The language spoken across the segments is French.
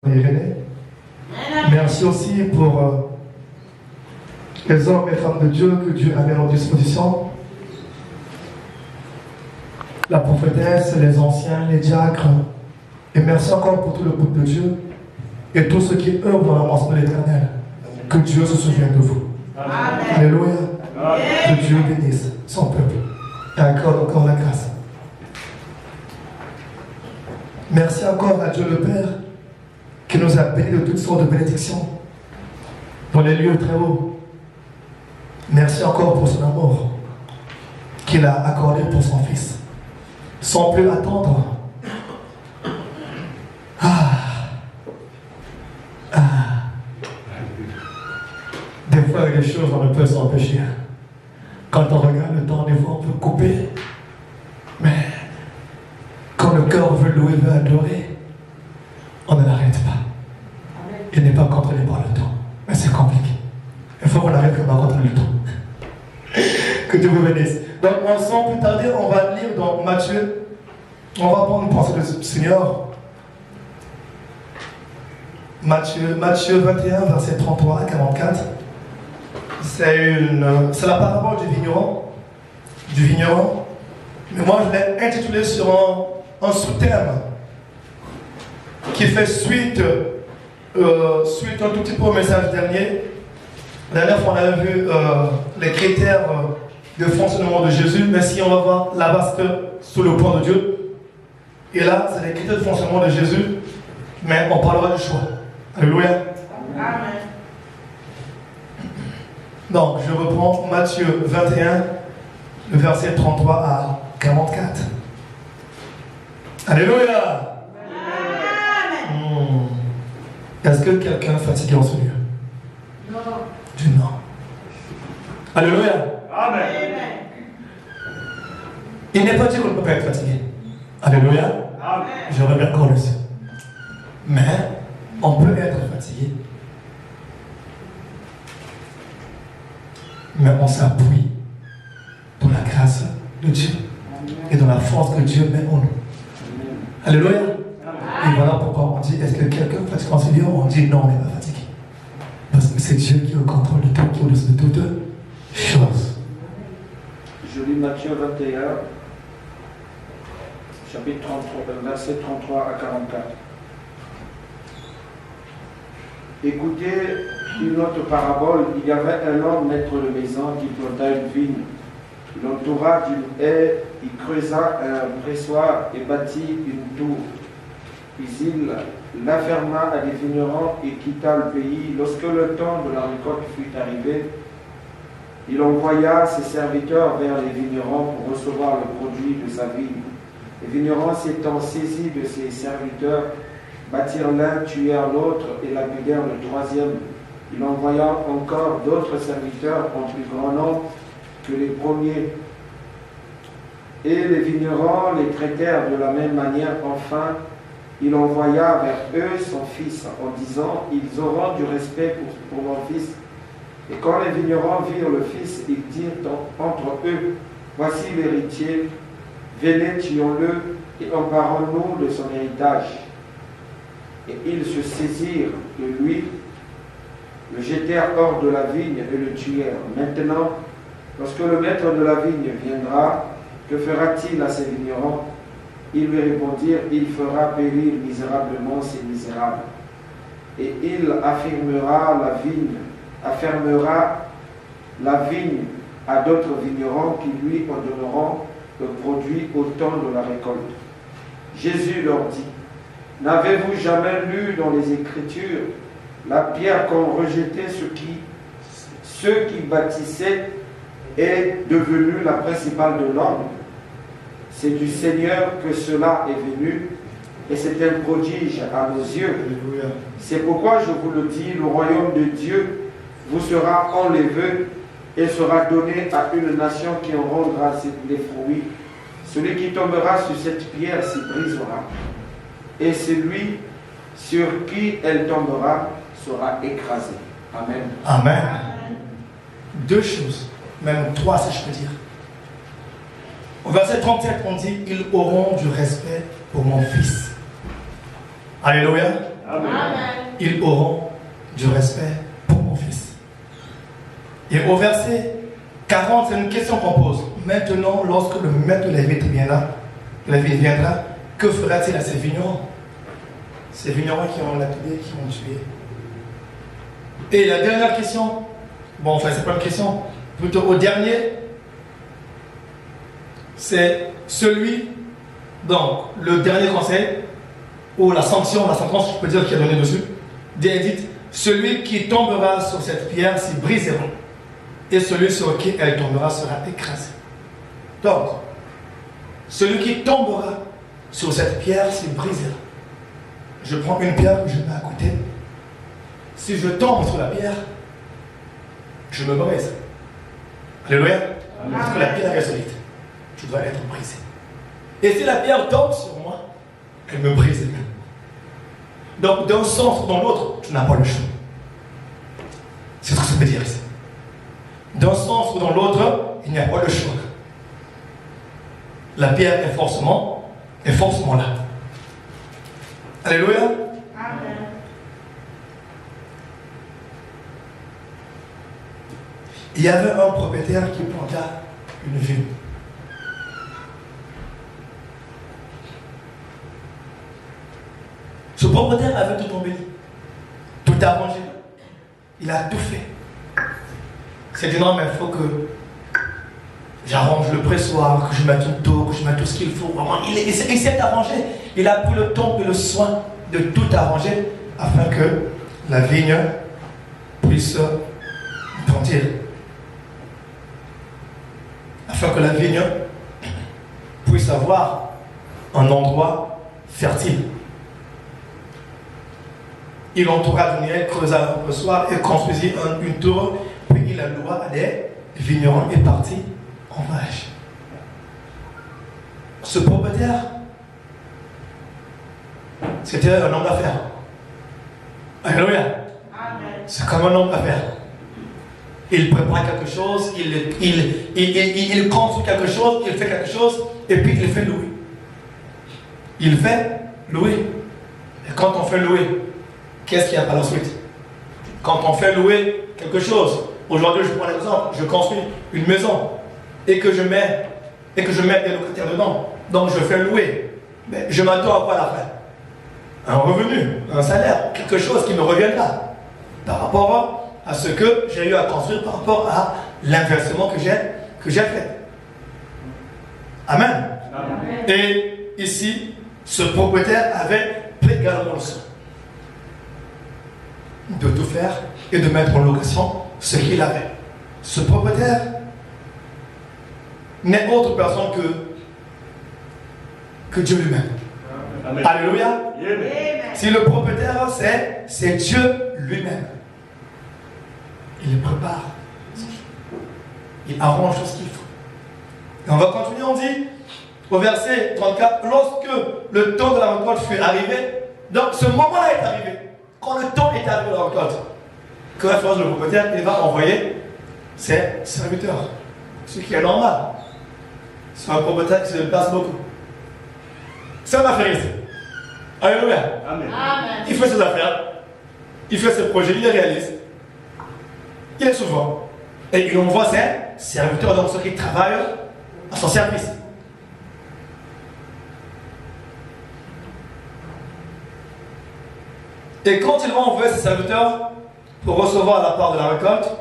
Irénée. Merci aussi pour les hommes et femmes de Dieu que Dieu a mis à leur disposition. La prophétesse, les anciens, les diacres. Et merci encore pour tout le peuple de Dieu et tous ceux qui œuvrent dans la maison de l'Éternel. Que Dieu se souvienne de vous. Amen. Alléluia. Amen. Que Dieu bénisse son peuple et accorde encore la grâce. Merci encore à Dieu le Père qui nous a bénis de toutes sortes de bénédictions dans les lieux très hauts. Merci encore pour son amour qu'il a accordé pour son Fils. Sans plus attendre. Des fois, il y a des choses, on ne peut s'empêcher. Quand on regarde le temps, des fois, on peut couper. Mais quand le cœur veut louer, veut adorer, on ne l'arrête pas. Il n'est pas contrôlé par le temps. Mais c'est compliqué. Il faut qu'on arrête de contrôler le temps. Que Dieu vous bénisse. Donc, sans plus tarder, on va lire dans Matthieu. On va prendre une pensée du Seigneur. Matthieu 21, verset 33 à 44. C'est la parabole du vigneron. Mais moi, je l'ai intitulé sur un sous-thème qui fait suite un tout petit peu au message dernier. La dernière fois, on avait vu les critères de fonctionnement de Jésus, mais si on va voir là-bas, c'est sous le point de Dieu. Et là, c'est les critères de fonctionnement de Jésus, mais on parlera du choix. Alléluia. Amen. Donc, je reprends Matthieu 21, le verset 33 à 44. Alléluia. Amen. Est-ce que quelqu'un est fatigué en ce lieu? Non. Du non. Alléluia. Amen. Il n'est pas dit qu'on ne peut pas être fatigué. Alléluia. Amen. Je reviens encore le ciel. Mais on peut être fatigué. Mais on s'appuie dans la grâce de Dieu et dans la force que Dieu met en nous. Alléluia. Et voilà pourquoi on dit, est-ce que quelqu'un est fatigué en ce lieu? On dit non, on n'est pas fatigué. Parce que c'est Dieu qui est au contrôle de tout, qui est au-dessus de toutes choses. Je lis Matthieu 21, chapitre 33, verset 33 à 44. Écoutez une autre parabole. Il y avait un homme, maître de maison, qui planta une vigne. Il l'entoura d'une haie, il creusa un pressoir et bâtit une tour. Puis il l'afferma à des vignerons et quitta le pays. Lorsque le temps de la récolte fut arrivé, il envoya ses serviteurs vers les vignerons pour recevoir le produit de sa vigne. Les vignerons s'étant saisis de ses serviteurs, bâtirent l'un, tuèrent l'autre et lapidèrent le troisième. Il envoya encore d'autres serviteurs en plus grand nombre que les premiers. Et les vignerons les traitèrent de la même manière. Enfin, il envoya vers eux son fils en disant, ils auront du respect pour mon fils. Et quand les vignerons virent le fils, ils dirent entre eux, voici l'héritier, venez, tuons-le et emparons-nous de son héritage. Et ils se saisirent de lui, le jetèrent hors de la vigne et le tuèrent. Maintenant, lorsque le maître de la vigne viendra, que fera-t-il à ces vignerons? Ils lui répondirent, il fera périr misérablement ces misérables. Et il affermera la vigne à d'autres vignerons qui lui en donneront le produit au temps de la récolte. Jésus leur dit, n'avez-vous jamais lu dans les Écritures la pierre qu'ont rejetée ceux qui bâtissaient est devenue la principale de l'homme? C'est du Seigneur que cela est venu et c'est un prodige à nos yeux. C'est pourquoi je vous le dis, le royaume de Dieu vous sera enlevé et sera donné à une nation qui en rendra les fruits. Celui qui tombera sur cette pierre s'y brisera, et celui sur qui elle tombera sera écrasé. Amen. Amen. Deux choses, même trois si je peux dire. Au verset 37, on dit, ils auront du respect pour mon fils. Alléluia. Amen. ils auront du respect pour mon fils. Et au verset 40, c'est une question qu'on pose. Maintenant, lorsque le maître de la vigne viendra, que fera-t-il à ces vignerons? Ces vignerons qui ont lapidé, qui ont tué. Et la dernière question, bon, enfin, c'est pas une question, plutôt au dernier, c'est celui, donc, le dernier conseil, ou la sanction, la sentence, je peux dire, qui est donnée dessus, dit, celui qui tombera sur cette pierre s'y brisera, et celui sur qui elle tombera sera écrasé. Donc, celui qui tombera sur cette pierre s'y brisera. Je prends une pierre que je mets à côté. Si je tombe sur la pierre, je me brise. Alléluia. Parce que la pierre est solide. Je dois être brisé. Et si la pierre tombe sur moi, elle me brise également. Donc, d'un sens ou dans l'autre, tu n'as pas le choix. C'est ce que ça veut dire ici. D'un sens ou dans l'autre, il n'y a pas le choix. La pierre est forcément là. Alléluia. Amen. Il y avait un propriétaire qui planta une vigne. Ce propriétaire avait tout embelli, tout arrangé. Il a tout fait. C'est dit non, mais il faut que j'arrange le pressoir, que je mette une tour, que je mette tout ce qu'il faut. Vraiment, il s'est arrangé. Il a pris le temps et le soin de tout arranger afin que la vigne puisse grandir. Afin que la vigne puisse avoir un endroit fertile. Il entoura du niel, creusa un pressoir et construisit une tour, puis il la loua à des vignerons et partit en voyage. Ce propriétaire, c'était un homme d'affaires. Alléluia. C'est comme un homme d'affaires. Il prépare quelque chose, il construit quelque chose, il fait quelque chose, et puis il fait louer. Il fait louer. Et quand on fait louer, qu'est-ce qu'il y a par la suite? Quand on fait louer quelque chose, aujourd'hui je prends l'exemple, je construis une maison et que je mets des locataires dedans, donc je fais louer. Mais je m'attends à quoi à la fin? Un revenu, un salaire, quelque chose qui me reviendra par rapport à ce que j'ai eu à construire, par rapport à l'investissement que j'ai fait. Amen. Amen. Et ici, ce propriétaire avait pris également le soin de tout faire et de mettre en location ce qu'il avait. Ce propriétaire n'est autre personne que Dieu lui-même. Amen. Alléluia. Amen. Si le propriétaire, c'est Dieu lui-même. Il prépare, il arrange tout ce qu'il faut. Et on va continuer, on dit, au verset 34, lorsque le temps de la récolte fut arrivé, donc ce moment-là est arrivé. Quand le temps est arrivé de la récolte, que va faire le propriétaire? Il va envoyer ses serviteurs. Ce qui est normal. C'est un propriétaire qui se déplace beaucoup. C'est un affairiste. Alléluia. Amen. Amen. Il fait ses affaires, il fait ses projets, il les réalise. Il est souvent. Et il envoie ses serviteurs, donc ceux qui travaillent à son service. Et quand il va envoyer ses serviteurs pour recevoir la part de la récolte,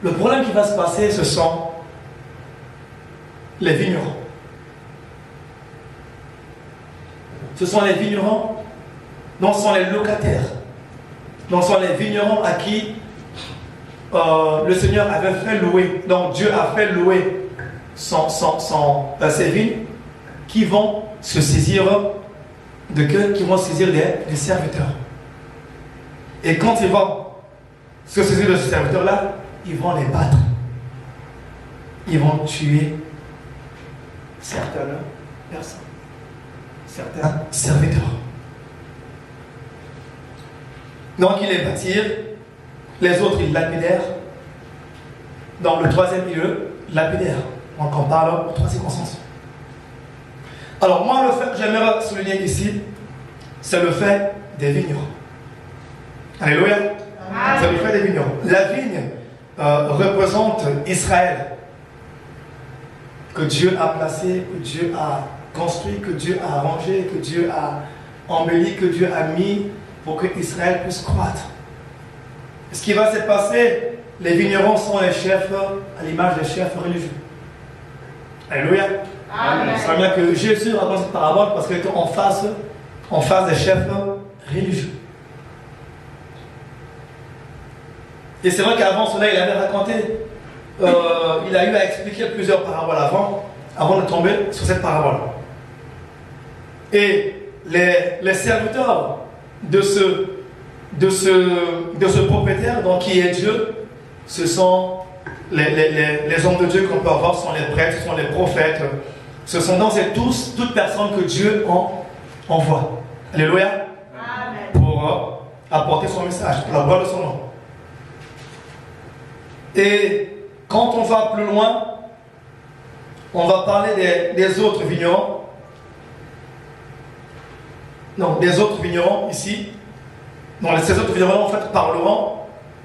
le problème qui va se passer, ce sont les vignerons. Ce sont les vignerons, donc ce sont les locataires. Donc ce sont les vignerons à qui le Seigneur avait fait louer. Donc Dieu a fait louer ses vignes qui vont se saisir qui vont saisir des serviteurs. Et quand ils vont se saisir de ces serviteurs-là, ils vont les battre. Ils vont tuer certaines personnes, certains serviteurs. Donc ils les battirent, les autres ils lapidèrent. Dans le troisième lieu, lapidèrent. Donc on parle de trois circonstances. Alors moi, le fait que j'aimerais souligner ici, c'est le fait des vignerons. Alléluia. C'est le fait des vignerons. La vigne représente Israël, que Dieu a placé, que Dieu a construit, que Dieu a arrangé, que Dieu a embelli, que Dieu a mis pour que Israël puisse croître. Ce qui va se passer, les vignerons sont les chefs, à l'image des chefs religieux. Alléluia. Ça veut dire que Jésus raconte cette parabole parce qu'il était en face des chefs religieux. Et c'est vrai qu'avant cela, il avait raconté, il a eu à expliquer plusieurs paraboles avant de tomber sur cette parabole. Et les serviteurs de ce propriétaire, donc qui est Dieu, ce sont les hommes de Dieu qu'on peut avoir, ce sont les prêtres, ce sont les prophètes, ce sont donc toute personne que Dieu envoie. Alléluia. Amen. Pour apporter son message, pour la gloire de son nom. Et quand on va plus loin, on va parler des autres vignerons. Non, des autres vignerons ici. Non, ces autres vignerons en fait parleront.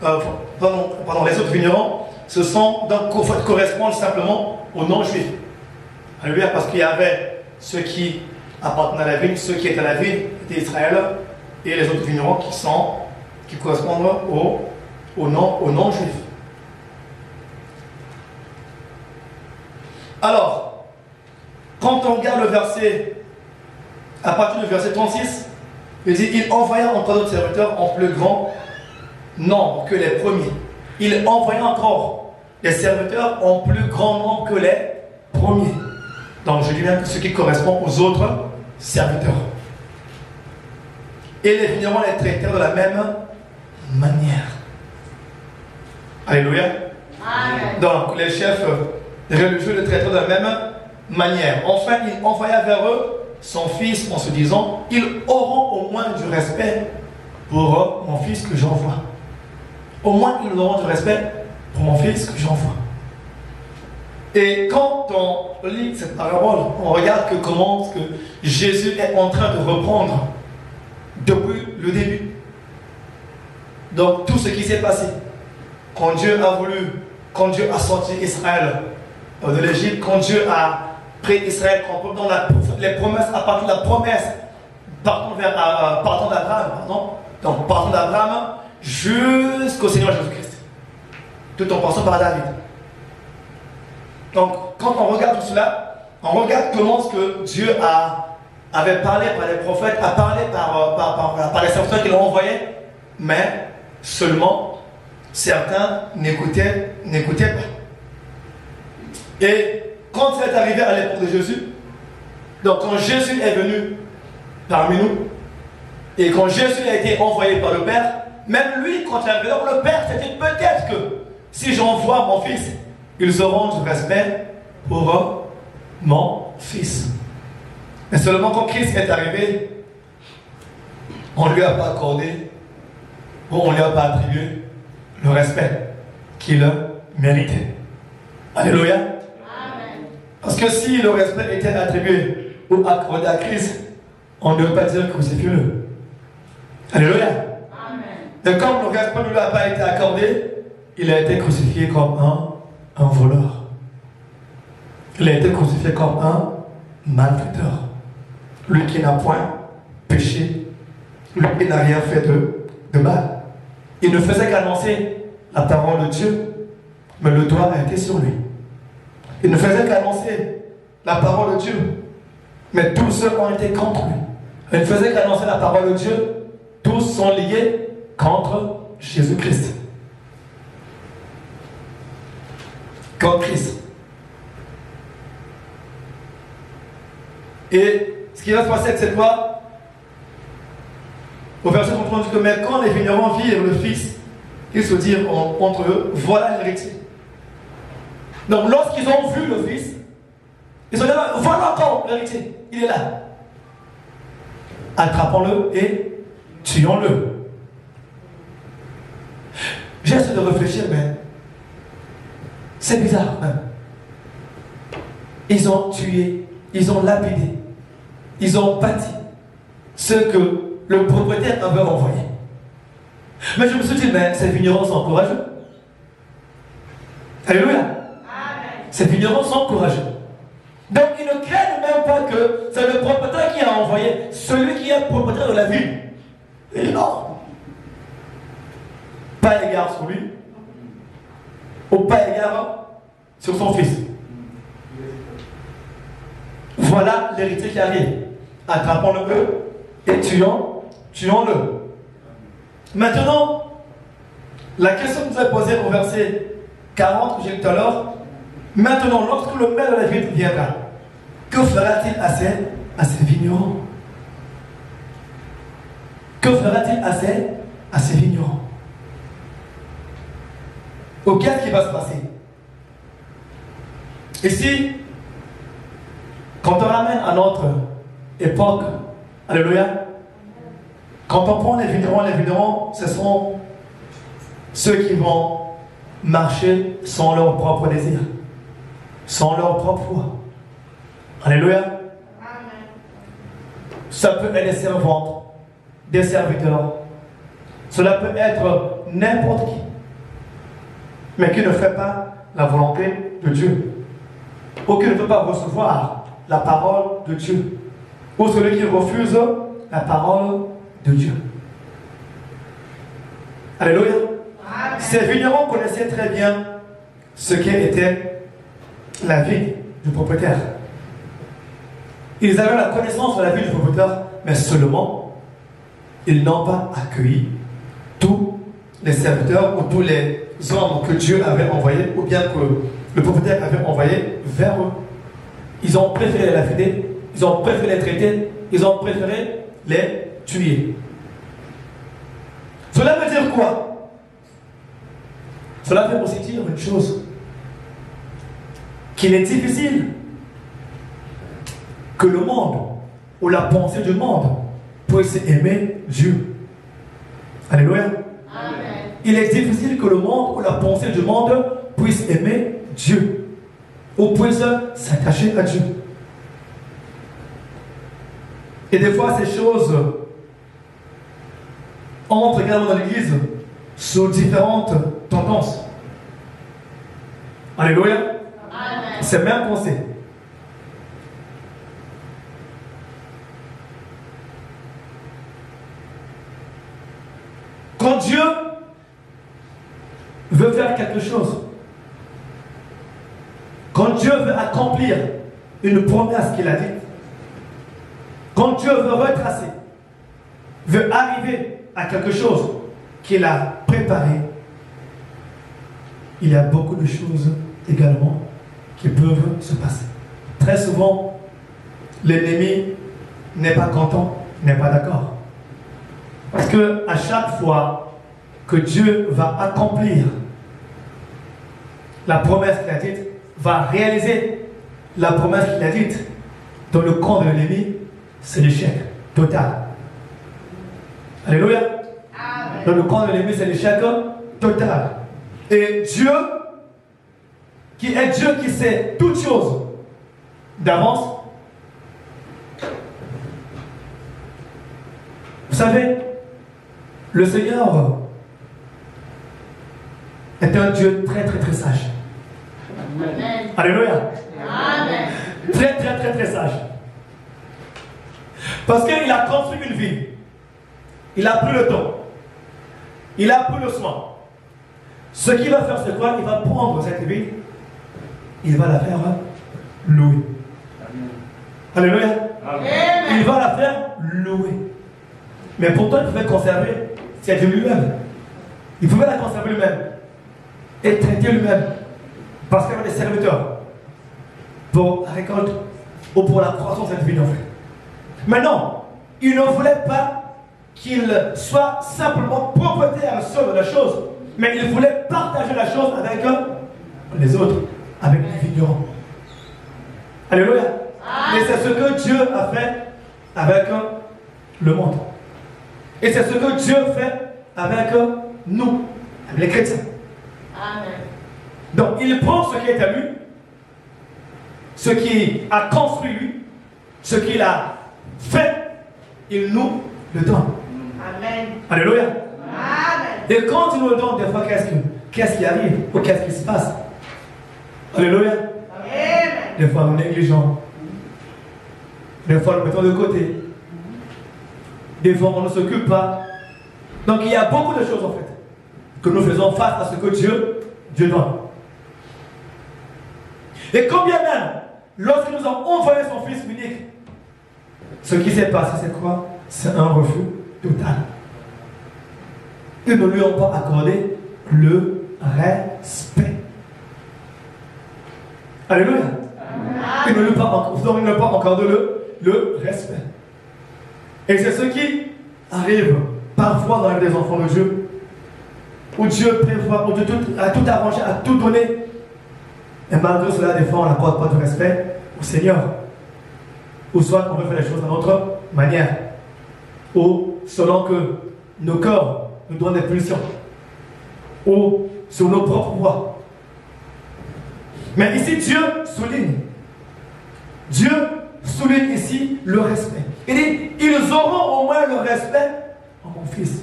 Les autres vignerons, ce sont donc correspondent simplement aux non-juifs. Alléluia, parce qu'il y avait ceux qui appartenaient à la vigne, ceux qui étaient à la vigne étaient Israël, et les autres vignerons qui correspondent aux non-juifs. Alors, quand on regarde le verset, à partir du verset 36, il dit, il envoya encore d'autres serviteurs en plus grand nombre que les premiers. Il envoya encore les serviteurs en plus grand nombre que les premiers. Donc je dis bien que ce qui correspond aux autres serviteurs. Et les vignerons les traitèrent de la même manière. Alléluia. Amen. Donc les chefs religieux les traitèrent de la même manière. Enfin, il envoya vers eux son fils en se disant, ils auront au moins du respect pour mon fils que j'envoie. Au moins, ils auront du respect pour mon fils que j'envoie. Et quand on lit cette parabole, on regarde comment que Jésus est en train de reprendre depuis le début. Donc, tout ce qui s'est passé, quand Dieu a sorti Israël de l'Égypte, quand Dieu a pris Israël, dans les promesses, à partir de la promesse, partant d'Abraham, jusqu'au Seigneur Jésus-Christ, tout en passant par David. Donc, quand on regarde tout cela, on regarde comment ce que Dieu avait parlé par les prophètes, a parlé par les serviteurs qu'il a envoyés, mais seulement certains n'écoutaient pas. Et quand c'est arrivé à l'époque de Jésus, donc quand Jésus est venu parmi nous, et quand Jésus a été envoyé par le Père, même lui, quand il est arrivé, le Père s'est dit peut-être que si j'envoie mon fils, ils auront du respect pour mon fils. Mais seulement quand Christ est arrivé, on ne lui a pas accordé, ou on ne lui a pas attribué le respect qu'il méritait. Alléluia. Amen. Parce que si le respect était attribué ou accordé à Christ, on ne devait pas dire crucifiez-le. Alléluia. Amen. Et comme le respect ne lui a pas été accordé, il a été crucifié comme un voleur. Il a été crucifié comme un malfaiteur. Lui qui n'a point péché, lui qui n'a rien fait de mal. Il ne faisait qu'annoncer la parole de Dieu, mais le doigt a été sur lui. Il ne faisait qu'annoncer la parole de Dieu, mais tous ceux ont été contre lui. Il ne faisait qu'annoncer la parole de Dieu, tous sont liés contre Jésus-Christ. Contre Christ. Et ce qui va se passer avec cette loi, au verset 30, on dit que mais quand les vignerons virent le Fils, ils se dirent entre eux, voilà l'héritier. Donc lorsqu'ils ont vu le Fils, ils se disent, voilà encore l'héritier, il est là. Attrapons-le et tuons-le. J'essaie de réfléchir, mais c'est bizarre même. Ils ont tué, ils ont lapidé, ils ont bâti ce que le propriétaire avait envoyé. Mais je me suis dit, mais ces vignerons sont courageux. Alléluia. Ces vignerons sont courageux. Donc ils ne craignent même pas que c'est le propriétaire qui a envoyé, celui qui est propriétaire de la ville. Et non. Pas égard sur lui, ou pas égard sur son fils. Voilà l'héritier qui arrive. Attrapons-le et tuons-le. Maintenant, la question nous est posée au verset 40 que j'ai dit tout à l'heure. Maintenant, lorsque le maire de la ville viendra, que fera-t-il à ces vignerons? Que fera-t-il à ces vignerons? Ou qu'est-ce qui va se passer? Ici, quand on ramène à notre époque, alléluia, quand on prend les vignerons, ce sont ceux qui vont marcher sans leur propre désir, sans leur propre foi. Alléluia. Amen. Ça peut être des servantes, des serviteurs. Cela peut être n'importe qui, mais qui ne fait pas la volonté de Dieu, ou qui ne veut pas recevoir la parole de Dieu, ou celui qui refuse la parole de Dieu. Alléluia. Amen. Ces vignerons connaissaient très bien ce qu'était la vie du propriétaire. Ils avaient la connaissance de la vie du propriétaire, mais seulement ils n'ont pas accueilli tous les serviteurs ou tous les hommes que Dieu avait envoyés, ou bien que le propriétaire avait envoyés vers eux. Ils ont préféré les lapider, ils ont préféré les traiter, ils ont préféré les tuer. Cela veut dire quoi? Cela veut aussi dire une chose, qu'il est difficile que le monde ou la pensée du monde puisse aimer Dieu. Alléluia. Amen. Il est difficile que le monde ou la pensée du monde puisse aimer Dieu ou puisse s'attacher à Dieu. Et des fois, ces choses entrent également dans l'Église sous différentes tendances. Alléluia. Amen. C'est même pensée. Quand Dieu veut faire quelque chose, quand Dieu veut accomplir une promesse qu'il a dite, quand Dieu veut retracer, veut arriver à quelque chose qu'il a préparé, il y a beaucoup de choses également qui peuvent se passer. Très souvent, l'ennemi n'est pas content, n'est pas d'accord. Parce que à chaque fois que Dieu va accomplir la promesse qu'il a dite, va réaliser la promesse qu'il a dite, dans le camp de l'ennemi, c'est l'échec total. Alléluia. Amen. Dans le camp de l'ennemi, c'est l'échec total. Et Dieu, qui est Dieu qui sait toutes choses d'avance, vous savez, le Seigneur est un Dieu très très très sage. Amen. Alléluia. Amen. Très très très très sage. Parce qu'il a construit une vie. Il a pris le temps. Il a pris le soin. Ce qu'il va faire, c'est quoi? Il va prendre cette vie. Il va la faire louer. Alléluia. Amen. Il va la faire louer. Mais pourtant, il pouvait conserver cette vie lui-même. Il pouvait la conserver lui-même. Et traiter lui-même. Parce qu'il y avait des serviteurs. Pour la récolte ou pour la croissance de cette vie, en fait. Mais non, il ne voulait pas qu'il soit simplement propriétaire seul de la chose, mais il voulait partager la chose avec les autres, avec les vignerons. Alléluia. Et c'est ce que Dieu a fait avec le monde. Et c'est ce que Dieu fait avec nous, avec les chrétiens. Amen. Donc il prend ce qui est à lui, ce qui a construit lui, ce qu'il a fait, il nous le donne. Amen. Alléluia. Amen. Et quand il nous le donne, des fois, qu'est-ce qui arrive ou qu'est-ce qui se passe? Alléluia. Amen. Des fois, nous négligeons. Des fois, nous mettons de côté. Des fois, on ne s'occupe pas. Donc, il y a beaucoup de choses, en fait, que nous faisons face à ce que Dieu donne. Et combien même, lorsqu'il nous a envoyé son Fils unique, ce qui s'est passé, c'est quoi? C'est un refus total. Ils ne lui ont pas accordé le respect. Alléluia. Ils ne lui ont pas accordé le respect. Et c'est ce qui arrive parfois dans les enfants de Dieu, où Dieu prévoit, où Dieu a tout arrangé, a tout donné. Et malgré cela, des fois, on n'accorde pas de respect au Seigneur. Ou soit on veut faire les choses à notre manière. Ou selon que nos corps nous donnent des pulsions. Ou sur nos propres voies. Mais ici, Dieu souligne. Dieu souligne ici le respect. Il dit, ils auront au moins le respect en mon Fils.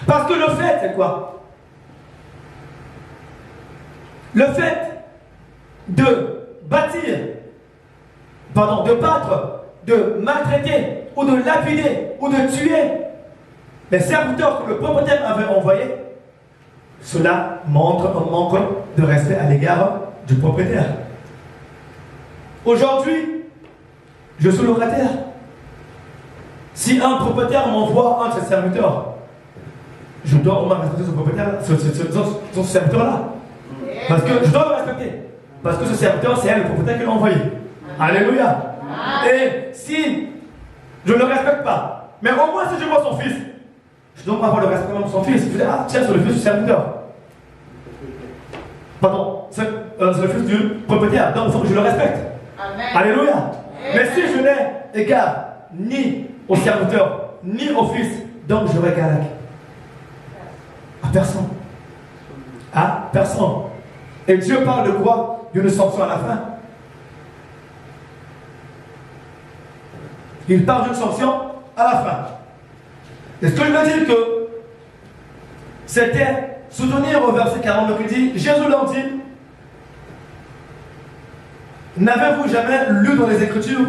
Parce que le fait, c'est quoi? Le fait de bâtir, de battre, de maltraiter, ou de lapider, ou de tuer les serviteurs que le propriétaire avait envoyés, cela montre un manque de respect à l'égard du propriétaire. Aujourd'hui, je suis locataire. Si un propriétaire m'envoie un de ses serviteurs, je dois au moins respecter ce propriétaire, ce serviteur-là. Parce que je dois le respecter. Parce que ce serviteur, c'est elle, le propriétaire qui l'a envoyé. Alléluia. Et si je ne le respecte pas, mais au moins si je vois son fils, je dois avoir le respect de son fils. Je dis, ah, tiens, c'est le fils du serviteur. Pardon, c'est le fils du propriétaire. Donc il faut que je le respecte. Amen. Alléluia. Amen. Mais si je n'ai égard ni au serviteur, ni au fils, donc je régale à personne. À personne. Et Dieu parle de quoi? D'une sanction à la fin. Il parle d'une sanction à la fin. Est-ce que je veux dire que c'était soutenir au verset 42 qui dit, Jésus leur dit, n'avez-vous jamais lu dans les Écritures,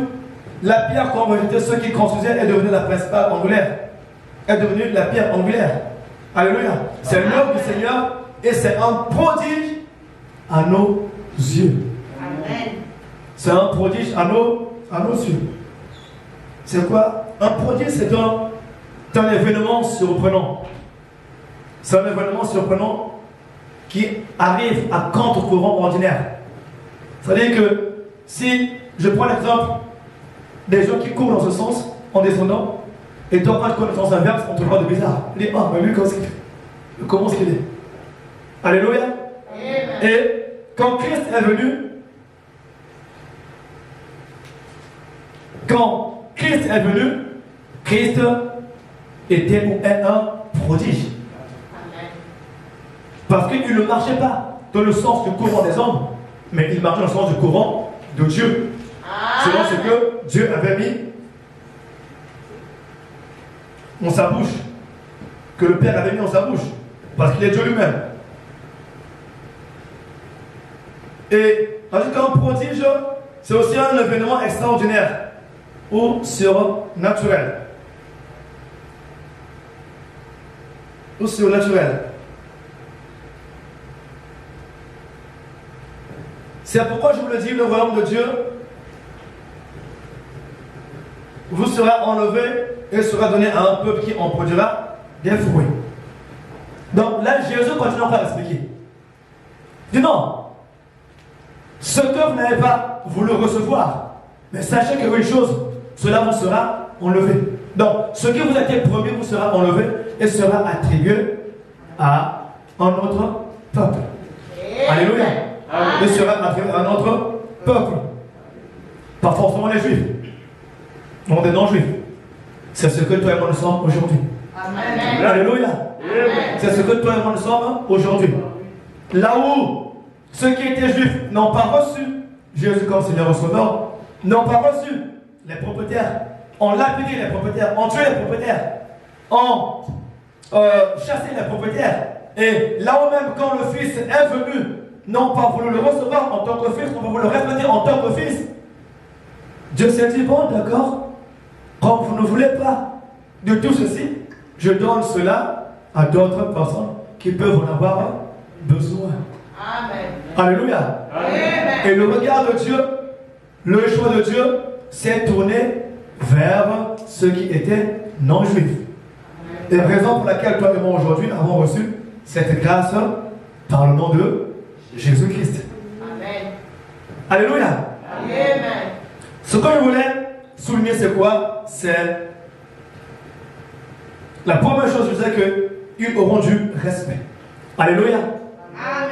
la pierre qu'ont rejetée ceux qui construisaient est devenue la principale angulaire, est devenue la pierre angulaire. Alléluia. C'est l'œuvre du Seigneur et c'est un prodige à nos yeux. Amen. C'est un prodige à nos yeux. C'est quoi? Un prodige, c'est un événement surprenant. C'est un événement surprenant qui arrive à contre-courant ordinaire. C'est-à-dire que si je prends l'exemple des gens qui courent dans ce sens en descendant, et toi, quand tu connais le sens inverse, on te voit de bizarre. Il dit, ah, mais lui, comment est-ce qu'il est? Alléluia. Amen. Et quand Christ est venu, Christ était ou est un prodige. Amen. Parce qu'il ne marchait pas dans le sens du courant des hommes, mais il marchait dans le sens du courant de Dieu. Selon ce que Dieu avait mis en sa bouche, que le Père avait mis en sa bouche, parce qu'il est Dieu lui-même. Et tandis qu'un prodige, c'est aussi un événement extraordinaire ou surnaturel. Ou surnaturel. C'est pourquoi je vous le dis, le royaume de Dieu vous sera enlevé et sera donné à un peuple qui en produira des fruits. Donc là, Jésus continue encore à expliquer. Il dit non. Ce que vous n'avez pas voulu recevoir, mais sachez qu'une chose, cela vous sera enlevé. Donc, ce qui vous a été promis vous sera enlevé et sera attribué à un autre peuple. Alléluia. Et sera attribué à un autre peuple. Pas forcément les Juifs. Non, des non-Juifs. C'est ce que toi et moi nous sommes aujourd'hui. Amen. Alléluia. C'est ce que toi et moi nous sommes aujourd'hui. Là où ceux qui étaient juifs n'ont pas reçu Jésus comme Seigneur et Sauveur, n'ont pas reçu les propriétaires on lapidait les propriétaires, on tuait les propriétaires, on chassait les propriétaires. Et là où même quand le fils est venu, non pas voulu le recevoir en tant que fils, on va vous le répéter en tant que fils. Dieu s'est dit, bon d'accord, comme vous ne voulez pas de tout ceci, je donne cela à d'autres personnes qui peuvent en avoir besoin. Amen. Alléluia. Amen. Et le regard de Dieu, le choix de Dieu s'est tourné vers ceux qui étaient non-juifs. Et raison pour laquelle toi et moi aujourd'hui avons reçu cette grâce par le nom de Jésus-Christ. Amen. Alléluia. Amen. Ce que je voulais souligner, c'est quoi? C'est la première chose, je disais qu'ils auront du respect. Alléluia.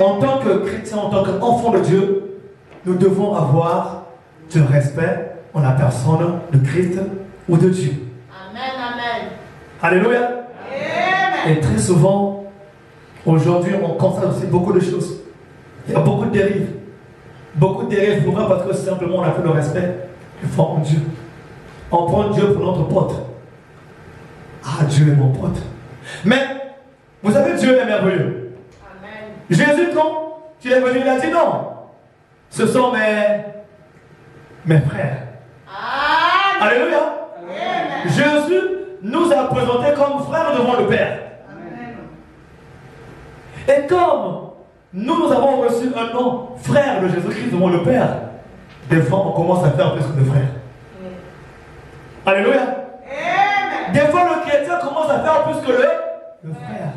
En tant que chrétien, en tant qu'enfant de Dieu, nous devons avoir du respect en la personne de Christ ou de Dieu. Amen. Amen. Alléluia. Amen. Et très souvent, aujourd'hui, on constate aussi beaucoup de choses. Il y a beaucoup de dérives. Beaucoup de dérives, pourquoi? Parce que simplement on a fait le respect du fort en Dieu. On prend Dieu pour notre pote. Ah, Dieu est mon pote. Mais, vous savez, Dieu est merveilleux. Amen. Jésus, quand il est venu, il a dit non. Ce sont mes frères. Amen. Alléluia. Amen. Jésus nous a présentés comme frères devant le Père. Et comme nous avons reçu un nom, frère de Jésus-Christ devant le Père, des fois on commence à faire plus que des frères. Alléluia. Amen. Des fois le chrétien commence à faire plus que le frère.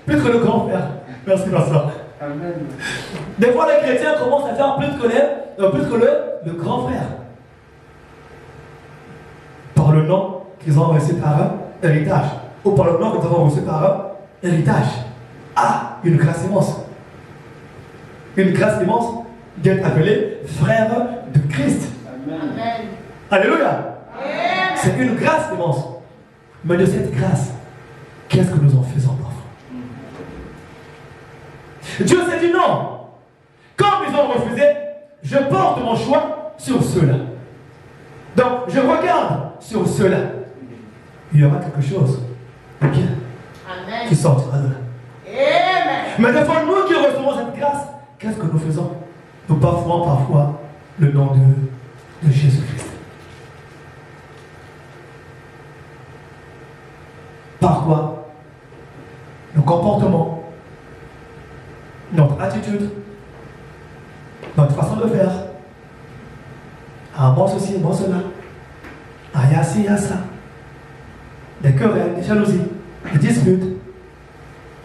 Plus que le grand frère. Merci pasteur. Amen. Des fois les chrétiens commencent à faire plus que le grand frère. Par le nom qu'ils ont reçu par héritage. Ou par le nom qu'ils ont reçu par héritage. Ah, une grâce immense. Une grâce immense d'être appelé frère de Christ. Amen. Amen. Alléluia. Amen. C'est une grâce immense. Mais de cette grâce, qu'est-ce que nous en faisons parfois? Dieu s'est dit non. Comme ils ont refusé, je porte mon choix sur ceux-là. Donc, je regarde sur ceux-là. Il y aura quelque chose de bien Amen. qui sortira de là. Amen. Mais des fois, nous qui recevons cette grâce, qu'est-ce que nous faisons? Nous bafouons parfois le nom de Jésus-Christ. Par quoi? Nos comportements, notre attitude, notre façon de faire. Ah, moi ceci, moi cela. Ah, il y a ci, il y a ça. Des querelles, des jalousies, des disputes.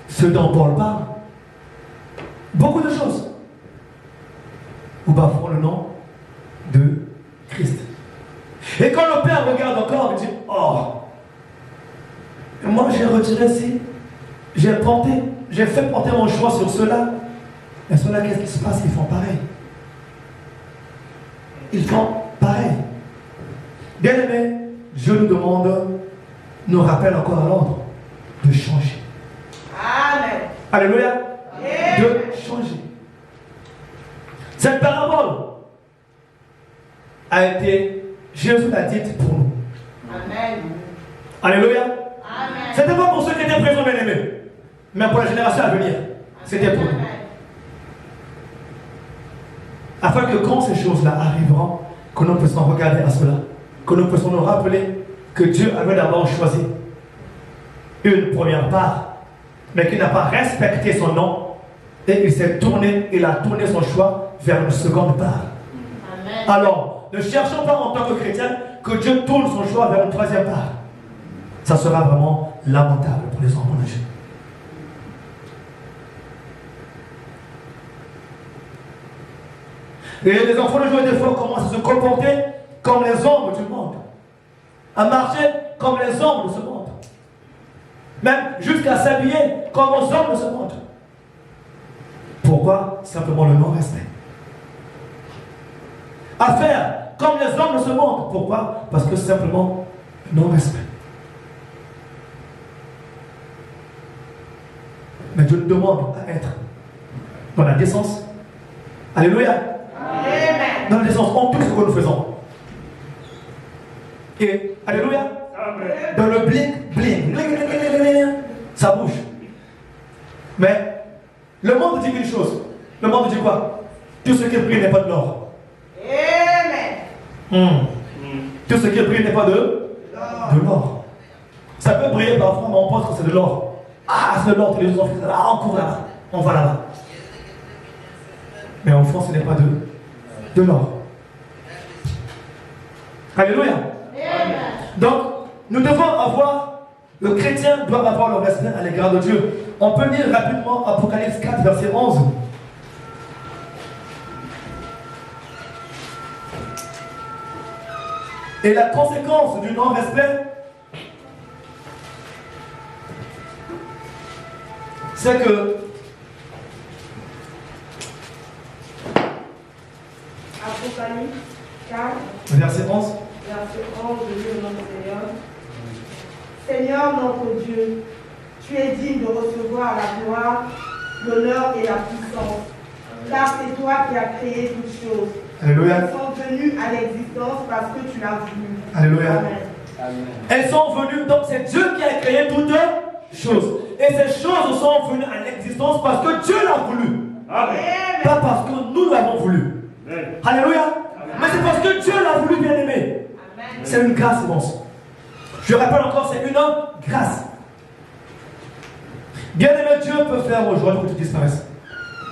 Ce dont Paul parle. Beaucoup de choses. Nous bafouons le nom de Christ. Et quand le Père regarde encore, il dit, oh, moi j'ai retiré ci, j'ai fait porter mon choix sur ceux-là. Et ceux-là, qu'est-ce qui se passe? Ils font pareil. Ils font pareil. Bien aimé, Dieu nous demande, nous rappelle encore à l'ordre de changer. Amen. Alléluia. Amen. De changer. Cette parabole a été, Jésus l'a dite pour nous. Amen. Alléluia. Amen. C'était pas pour ceux qui étaient présents, bien aimés, mais pour la génération à venir. C'était pour nous. Afin que quand ces choses-là arriveront, que nous puissions regarder à cela, que nous puissions nous rappeler que Dieu avait d'abord choisi une première part, mais qu'il n'a pas respecté son nom, et il s'est tourné, il a tourné son choix vers une seconde part. Amen. Alors, ne cherchons pas en tant que chrétien que Dieu tourne son choix vers une troisième part. Ça sera vraiment lamentable pour les enfants de Dieu. Et les enfants de Dieu, des fois, commencent à se comporter comme les hommes du monde, à marcher comme les hommes de ce monde, même jusqu'à s'habiller comme les hommes de ce monde. Pourquoi? Simplement le non-respect. À faire comme les hommes de ce monde. Pourquoi? Parce que simplement non-respect. Mais Dieu nous demande à être dans la décence. Alléluia. Amen. Dans la décence, en tout ce que nous faisons. Et, alléluia, dans le bling, bling, bling, bling, bling, bling, bling, ça bouge. Mais le monde dit une chose. Le monde dit quoi? Tout ce qui brille n'est pas de l'or. Amen. Tout ce qui brille n'est pas de l'or. Ça peut briller parfois, mais on pense que c'est de l'or. Ah, c'est de l'or, tous les gens font ça. Ah, on court là-bas, on va là-bas. Mais au fond, ce n'est pas de l'or. Alléluia. Amen. Donc, nous devons avoir, le chrétien doit avoir le respect à l'égard de Dieu. On peut lire rapidement Apocalypse 4, verset 11. Et la conséquence du non-respect, c'est que Apocalypse 4, verset 11, verset 11, je lis au nom du Seigneur. Seigneur notre Dieu, tu es digne de recevoir la gloire, l'honneur et la puissance, car c'est toi qui as créé toutes choses. alléluia, Elles sont venues à l'existence parce que tu l'as voulu. alléluia. Amen. Elles sont venues, donc c'est Dieu qui a créé toutes choses. Et ces choses sont venues à l'existence parce que Dieu l'a voulu. Amen. Pas parce que nous l'avons voulu. Alléluia. Mais c'est parce que Dieu l'a voulu, bien aimé. C'est une grâce immense. Je rappelle encore, c'est une grâce. Bien aimé, Dieu peut faire aujourd'hui que tu disparaisses.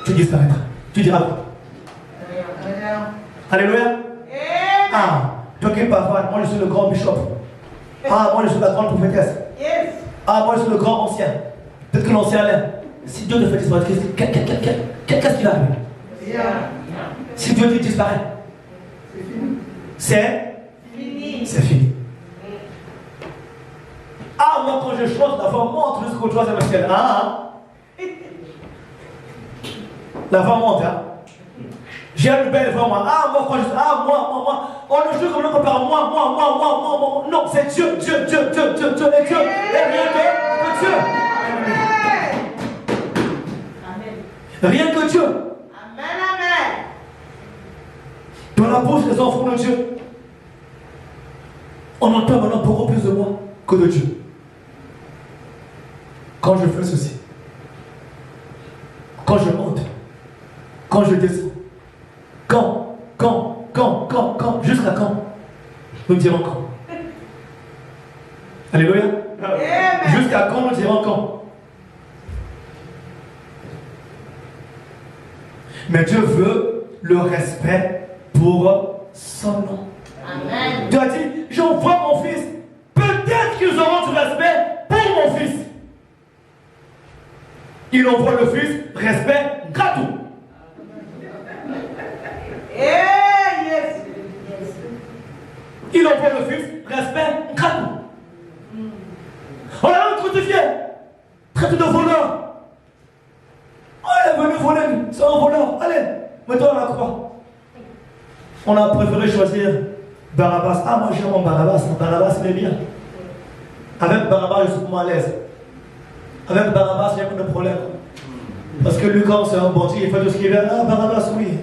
Tu disparaîtras. Tu diras quoi? Alléluia. Ah, toi qui parles, moi je suis le grand bishop. Ah, moi je suis la grande prophétesse. Yes. Ah, moi je suis le grand ancien. Peut-être que l'ancien l'est. Si Dieu te fait disparaître, qu'est-ce qui va arriver? Bien. Si Dieu dit disparaît, c'est Fini. c'est fini. Ah, moi quand je chante, la voix monte jusqu'au troisième ciel. Ah, la voix monte, hein. J'ai une belle voix, moi. Ah, moi quand je. Ah, moi. On ne joue comme l'on parle. Moi. Non, c'est Dieu. Et Dieu. Et rien que Dieu. Rien que Dieu. Amen. Dans la bouche des enfants de Dieu, on entend maintenant beaucoup plus de moi que de Dieu. Quand je fais ceci, quand je monte, quand je descends, quand, jusqu'à quand? Nous dirons quand. Alléluia. Jusqu'à quand nous dirons quand? Mais Dieu veut le respect pour son nom. Amen. Dieu a dit, j'envoie mon fils. Peut-être qu'ils auront du respect pour mon fils. Il envoie le fils, respect gratuit. Yes. Il envoie le fils, respect gratuit. On l'a même crucifié. Traité de voleur. Oh, il est venu voler, c'est un voleur. Allez, mettons la croix. On a préféré choisir Barabbas. Ah, moi j'aime mon Barabbas. Barabbas, il est bien. Avec Barabbas, je suis moins à l'aise. Avec Barabbas, il n'y a pas de problème. Parce que lui, quand c'est un bandit, il fait tout ce qu'il veut. Ah, Barabbas, oui.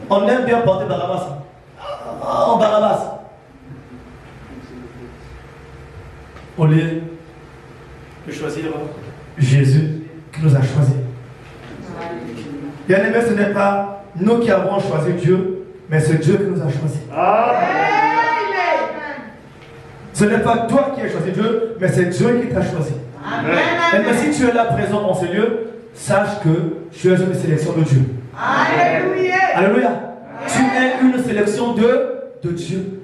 On aime bien porter Barabbas. Ah, Barabbas. Au lieu de choisir Jésus qui nous a choisis. Bien aimé, ce n'est pas nous qui avons choisi Dieu, mais c'est Dieu qui nous a choisis. Ce n'est pas toi qui as choisi Dieu, mais c'est Dieu qui t'a choisi. Et mais si tu es là présent dans ce lieu, sache que tu es une sélection de Dieu. Alléluia. Alléluia. Tu es une sélection de Dieu.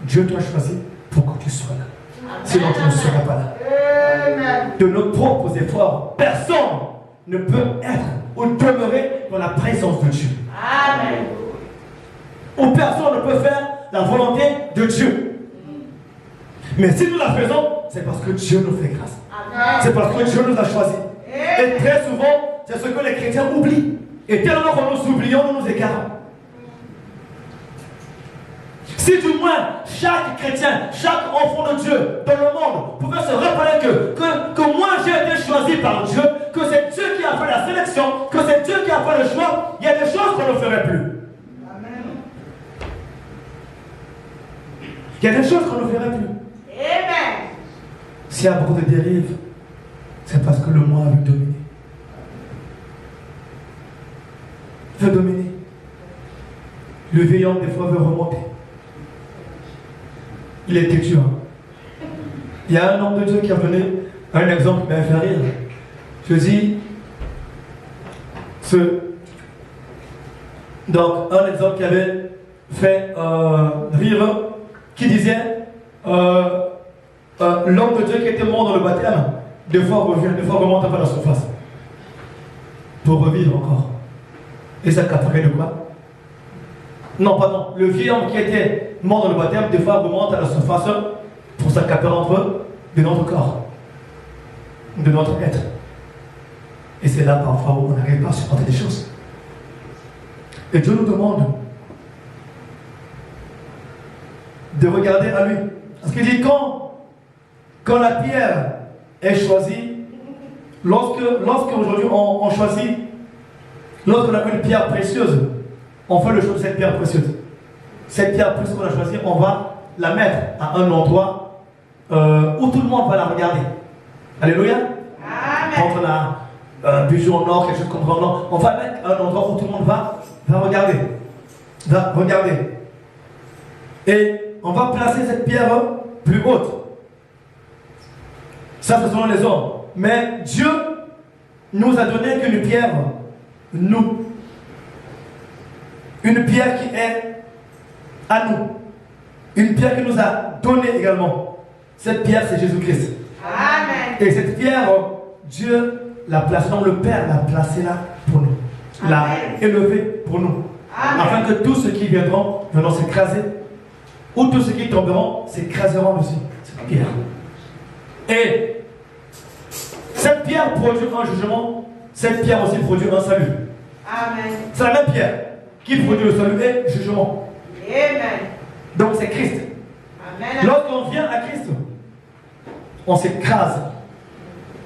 Dieu t'a choisi pour que tu sois là. Sinon tu ne seras pas là. De nos propres efforts, personne ne peut être ou demeurer dans la présence de Dieu. Amen. Ou personne ne peut faire la volonté de Dieu. Mais si nous la faisons, c'est parce que Dieu nous fait grâce. Amen. C'est parce que Dieu nous a choisis. Et très souvent, c'est ce que les chrétiens oublient. Et tellement que nous oublions, nous nous égarons. Si du moins chaque chrétien, chaque enfant de Dieu dans le monde pouvait se rappeler que moi j'ai été choisi par Dieu, que c'est Dieu qui a fait la sélection, que c'est Dieu qui a fait le choix, il y a des choses qu'on ne ferait plus. Amen. Il y a des choses qu'on ne ferait plus. Amen. S'il y a beaucoup de dérives, c'est parce que le moi veut dominer. Veut dominer. Le veillant, des fois, veut remonter. Il est têtu. Il y a un homme de Dieu qui a donné un exemple qui m'a fait rire. Je dis, donc, un exemple qui avait fait rire, qui disait l'homme de Dieu qui était mort dans le baptême, des fois revient, des fois remonte un peu à la surface pour revivre encore. Et ça capterait de quoi? Non, pardon. Le vieil homme qui était mort dans le baptême, des fois remonte à la surface pour s'accaparer entre eux de notre corps, de notre être. Et c'est là parfois où on n'arrive pas à supporter des choses. Et Dieu nous demande de regarder à lui. Parce qu'il dit quand la pierre est choisie, lorsque aujourd'hui on choisit, lorsqu'on a une pierre précieuse, on fait le choix de cette pierre précieuse. Cette pierre précieuse qu'on a choisie, on va la mettre à un endroit où tout le monde va la regarder. Alléluia. Quand on a un bijou en or, quelque chose comme ça, on va mettre à un endroit où tout le monde va regarder. Va regarder. Et on va placer cette pierre plus haute. Ça, ce sont les hommes. Mais Dieu nous a donné qu'une pierre, nous. Une pierre qui est à nous. Une pierre qui nous a donné également. Cette pierre, c'est Jésus-Christ. Amen. Et cette pierre, Dieu l'a placée, donc le Père l'a placée là pour nous. L'a élevée pour nous. Amen. Afin que tous ceux qui viendront s'écraser, ou tous ceux qui tomberont s'écraseront dessus. Cette pierre. Et cette pierre produit un jugement, cette pierre aussi produit un salut. Amen. C'est la même pierre qui produit le salut et le jugement. Amen. Donc c'est Christ. Amen. Lorsqu'on vient à Christ, on s'écrase.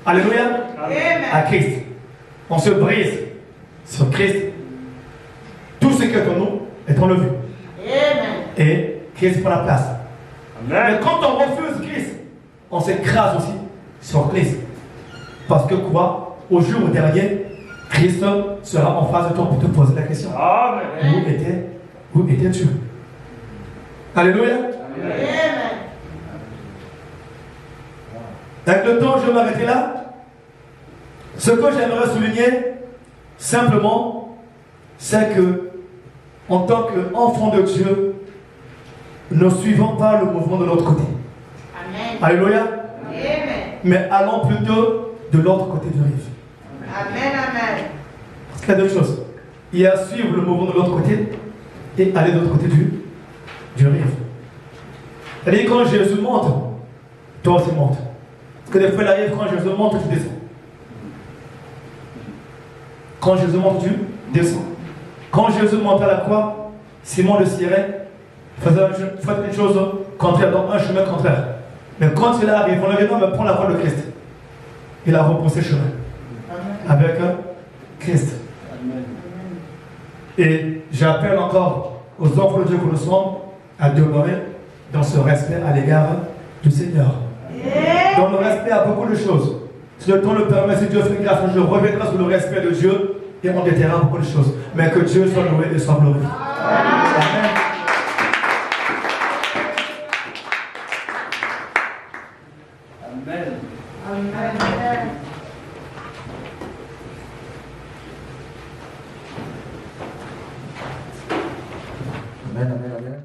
Alléluia. Amen. À Christ. On se brise sur Christ. Tout ce qui est en nous est enlevé. Amen. Et Christ prend la place. Amen. Mais quand on refuse Christ, on s'écrase aussi sur Christ. Parce que quoi? Au jour dernier, Christ sera en face de toi pour te poser la question. Amen. Où étais-tu? Alléluia. Amen. Avec le temps, je vais m'arrêter là. Ce que j'aimerais souligner, simplement, c'est que, en tant qu'enfants de Dieu, ne suivons pas le mouvement de l'autre côté. Amen. Alléluia. Amen. Mais allons plutôt de l'autre côté du rive. Amen. Amen. Parce qu'il y a deux choses. Il y a suivre le mouvement de l'autre côté et aller de l'autre côté du rive. C'est-à-dire quand Jésus monte, toi aussi monte. Parce que des fois il arrive, quand Jésus monte, tu descends. Quand Jésus monte, tu descends. Quand Jésus monte à la croix, Simon le Cyrène faisait une chose contraire, donc un chemin contraire. Mais quand il arrive, on lui dit non, mais prends la voie de Christ. Il a repoussé le chemin. Avec Christ. Et j'appelle encore aux enfants de Dieu que nous sommes à demeurer dans ce respect à l'égard du Seigneur. Dans le respect à beaucoup de choses. Si le temps le permet, si Dieu fait grâce, je reviendrai sur le respect de Dieu et on déterrera beaucoup de choses. Mais que Dieu soit loué et soit glorifié. Amen. Amen. Amen. Amen, amen, amen.